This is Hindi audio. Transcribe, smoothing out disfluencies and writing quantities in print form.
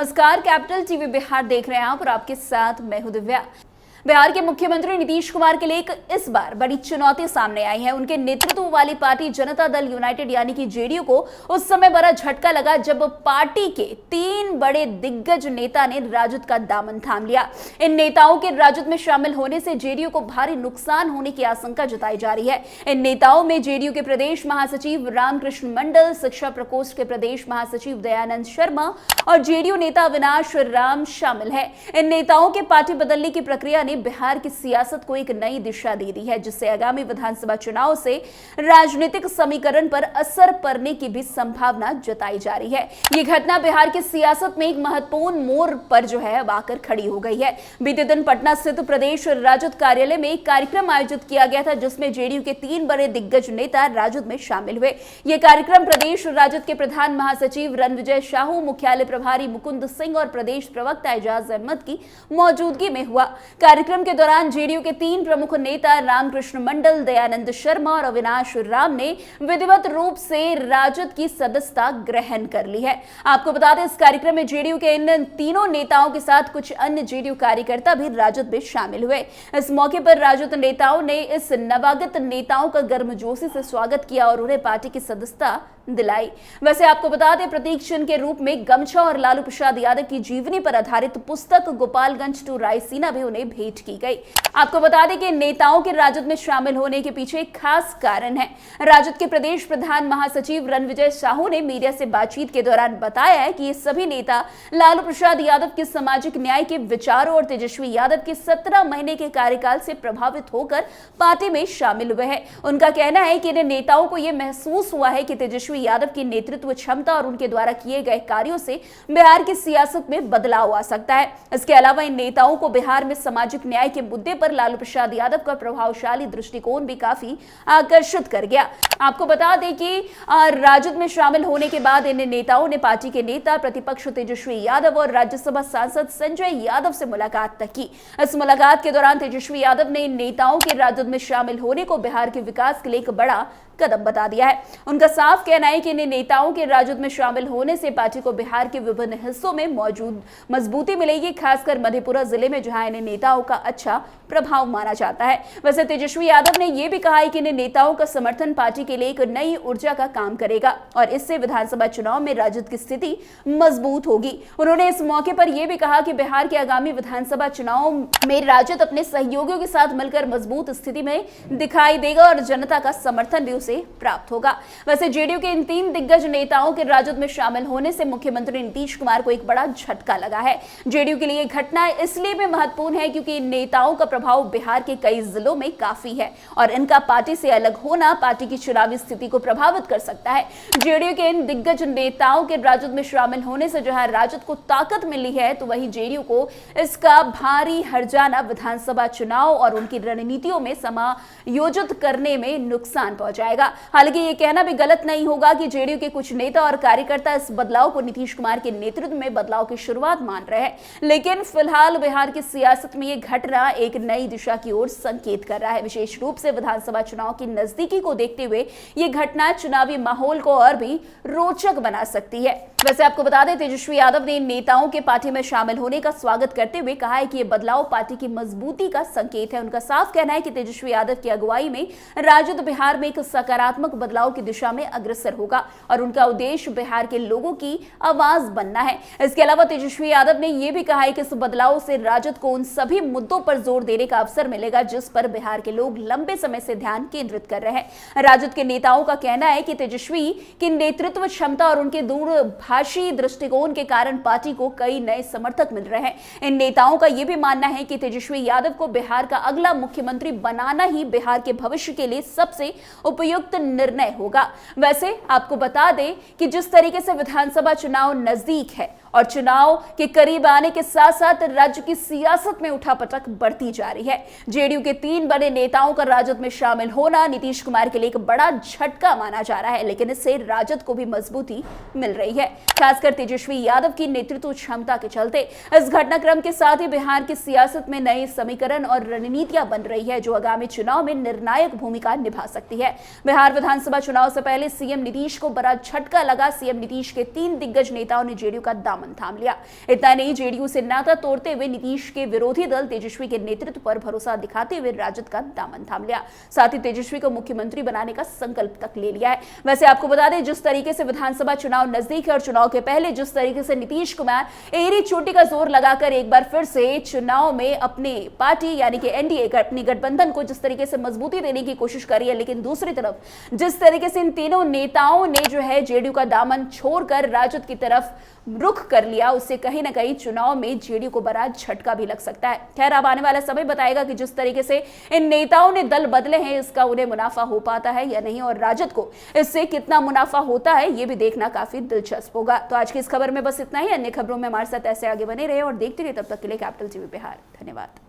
नमस्कार, कैपिटल टीवी बिहार देख रहे हैं आप और आपके साथ मैं हूं दिव्या। बिहार के मुख्यमंत्री नीतीश कुमार के लिए इस बार बड़ी चुनौती सामने आई है। उनके नेतृत्व वाली पार्टी जनता दल यूनाइटेड यानी कि जेडीयू को उस समय बड़ा झटका लगा जब पार्टी के 3 बड़े दिग्गज नेता ने राजद का दामन थाम लिया। इन नेताओं के राजद में शामिल होने से जेडीयू को भारी नुकसान होने की आशंका जताई जा रही है। इन नेताओं में जेडीयू के प्रदेश महासचिव रामकृष्ण मंडल, शिक्षा प्रकोष्ठ के प्रदेश महासचिव दयानंद शर्मा और जेडीयू नेता अविनाश राम शामिल है। इन नेताओं के पार्टी बदलने की प्रक्रिया ने बिहार की सियासत को एक नई दिशा दे दी है, जिससे आगामी विधानसभा चुनाव से राजनीतिक समीकरण पर असर पड़ने की भी संभावना जताई जा रही है। ये घटना बिहार की सियासत में एक महत्वपूर्ण मोड़ पर अब आकर खड़ी हो गई है। बीते दिन पटना स्थित प्रदेश राजद कार्यालय में एक कार्यक्रम आयोजित किया गया था, जिसमें जेडीयू के 3 बड़े दिग्गज नेता राजद में शामिल हुए। यह कार्यक्रम प्रदेश राजद के प्रधान महासचिव रणविजय साहू, मुख्यालय प्रभारी मुकुंद सिंह और प्रदेश प्रवक्ता एजाज अहमद की मौजूदगी में हुआ। कार्यक्रम के दौरान जेडीयू के 3 प्रमुख नेता रामकृष्ण मंडल, दयानंद शर्मा और अविनाश राम ने विधिवत रूप से राजद की सदस्यता ग्रहण कर ली है। आपको बता दें, इस कार्यक्रम में जेडीयू के इन तीनों नेताओं के साथ कुछ अन्य जेडीयू कार्यकर्ता भी राजद में शामिल हुए। इस मौके पर राजद नेताओं ने इस नवागत नेताओं का गर्मजोशी से स्वागत किया और उन्हें पार्टी की सदस्यता दिलाई। वैसे आपको बता दें, प्रतीक चिन्ह के रूप में गमछा और लालू प्रसाद यादव की जीवनी पर आधारित पुस्तक गोपालगंज टू रायसीना भी उन्हें भेंट की गई। आपको बता दें कि नेताओं के राजद में शामिल होने के पीछे एक खास कारण है। राजद के प्रदेश प्रधान महासचिव रणविजय साहू ने मीडिया से बातचीत के दौरान बताया है कि ये सभी नेता लालू प्रसाद यादव के सामाजिक न्याय के विचारों और तेजस्वी यादव के 17 महीने के कार्यकाल से प्रभावित होकर पार्टी में शामिल हुए हैं। उनका कहना है कि इन नेताओं को यह महसूस हुआ है कि तेजस्वी यादव की नेतृत्व क्षमता और उनके द्वारा किए गए कार्यों से बिहार की सियासत में बदलाव आ सकता है। इसके अलावा इन नेताओं को बिहार में सामाजिक न्याय के मुद्दे पर लालू प्रसाद यादव का प्रभावशाली दृष्टिकोण भी काफी आकर्षित कर गया। आपको बता दें कि राजद में शामिल होने के बाद इन नेताओं ने पार्टी के नेता प्रतिपक्ष तेजस्वी यादव और राज्यसभा सांसद संजय यादव से मुलाकात तक की। इस मुलाकात के दौरान तेजस्वी यादव ने इन नेताओं के राजद में शामिल होने को बिहार के विकास के लिए एक बड़ा कदम बता दिया है। उनका साफ कहना है कि इन नेताओं के राजद में शामिल होने से पार्टी को बिहार के विभिन्न हिस्सों में मौजूद मजबूती मिलेगी, खासकर मधेपुरा जिले में, जहां इन नेताओं का अच्छा प्रभाव माना जाता है। वैसे तेजस्वी यादव ने यह भी कहा है कि इन नेताओं का समर्थन पार्टी के लिए एक नई ऊर्जा का काम करेगा और इससे विधानसभा चुनाव में राजद की स्थिति मजबूत होगी। उन्होंने इस मौके पर यह भी कहा कि बिहार के आगामी विधानसभा चुनाव में राजद अपने सहयोगियों के साथ मिलकर मजबूत स्थिति में दिखाई देगा और जनता का समर्थन भी से प्राप्त होगा। वैसे जेडीयू के इन 3 दिग्गज नेताओं के राजद में शामिल होने से मुख्यमंत्री नीतीश कुमार को एक बड़ा झटका लगा है। जेडीयू के लिए घटना इसलिए भी महत्वपूर्ण है क्योंकि इन नेताओं का प्रभाव बिहार के कई जिलों में काफी है और इनका पार्टी से अलग होना पार्टी की चुनावी स्थिति को प्रभावित कर सकता है। जेडीयू के इन दिग्गज नेताओं के राजद में शामिल होने से जहां राजद को ताकत मिली है, तो वहीं जेडीयू को इसका भारी हर्जाना विधानसभा चुनाव और उनकी रणनीतियों में समायोजित करने में नुकसान पहुंचाएगा। हालांकि यह कहना भी गलत नहीं होगा कि जेडीयू के कुछ नेता और कार्यकर्ता इस बदलाव को नीतीश कुमार के नेतृत्व में बदलाव की शुरुआत मान रहे हैं, लेकिन फिलहाल बिहार की सियासत में यह घटना एक नई दिशा की ओर संकेत कर रहा है। विशेष रूप से विधानसभा चुनाव की नजदीकी को देखते हुए यह घटना चुनावी माहौल को और भी रोचक बना सकती है। वैसे आपको बता दें, तेजस्वी यादव ने इन नेताओं के पार्टी में शामिल होने का स्वागत करते हुए कहा है कि यह बदलाव पार्टी की मजबूती का संकेत है। उनका साफ कहना है कि तेजस्वी यादव की अगुवाई में राजद बिहार में एक सकारात्मक बदलाव की दिशा में अग्रसर होगा और उनका उद्देश्य बिहार के लोगों की आवाज बनना है। इसके अलावा तेजस्वी यादव ने यह भी कहा है कि इस बदलाव से राजद को उन सभी मुद्दों पर जोर देने का अवसर मिलेगा जिस पर बिहार के लोग लंबे समय से ध्यान केंद्रित कर रहे हैं। राजद के नेताओं का कहना है कि तेजस्वी की नेतृत्व क्षमता और उनके दूरभाषी दृष्टिकोण के कारण पार्टी को कई नए समर्थक मिल रहे हैं। इन नेताओं का यह भी मानना है कि तेजस्वी यादव को बिहार का अगला मुख्यमंत्री बनाना ही बिहार के भविष्य के लिए सबसे उपयुक्त निर्णय होगा। वैसे आपको बता दें कि जिस तरीके से विधानसभा चुनाव नजदीक है और चुनाव के करीब आने के साथ साथ राज्य की सियासत में उठापटक बढ़ती जा रही है, जेडीयू के 3 बड़े नेताओं का राजद में शामिल होना नीतीश कुमार के लिए एक बड़ा झटका माना जा रहा है, लेकिन इससे राजद को भी मजबूती मिल रही है, खासकर तेजस्वी यादव की नेतृत्व क्षमता के चलते। इस घटनाक्रम के साथ ही बिहार की सियासत में नए समीकरण और रणनीतियां बन रही है जो आगामी चुनाव में निर्णायक भूमिका निभा सकती है। बिहार विधानसभा चुनाव से पहले सीएम नीतीश को बड़ा झटका लगा। सीएम नीतीश के 3 दिग्गज नेताओं ने जेडीयू का दामन दामन थाम लिया। इतना नहीं, जेडीयू से नाता तोड़ते हुए नीतीश के विरोधी दल तेजस्वी के नेतृत्व पर भरोसा दिखाते हुए राजद का दामन थाम लिया। साथ ही तेजस्वी को मुख्यमंत्री बनाने का संकल्प तक ले लिया है। वैसे आपको बता दें, जिस तरीके से विधानसभा चुनाव नजदीक है और चुनाव के पहले जिस तरीके से नीतीश कुमार एड़ी चोटी का जोर लगाकर एक बार फिर से चुनाव में अपनी पार्टी यानी कि एनडीए अपनी गठबंधन को जिस तरीके से मजबूती देने की कोशिश करी है, लेकिन दूसरी तरफ जिस तरीके से इन तीनों नेताओं ने जो है जेडीयू का दामन छोड़कर राजद की तरफ रुख कर लिया, उससे कहीं ना कहीं चुनाव में जेडीयू को बड़ा झटका भी लग सकता है। खैर, अब आने वाला समय बताएगा कि जिस तरीके से इन नेताओं ने दल बदले हैं, इसका उन्हें मुनाफा हो पाता है या नहीं, और राजद को इससे कितना मुनाफा होता है ये भी देखना काफी दिलचस्प होगा। तो आज की इस खबर में बस इतना ही। अन्य खबरों में हमारे साथ ऐसे आगे बने रहे और देखते रहिए। तब तक के लिए कैपिटल टीवी बिहार। धन्यवाद।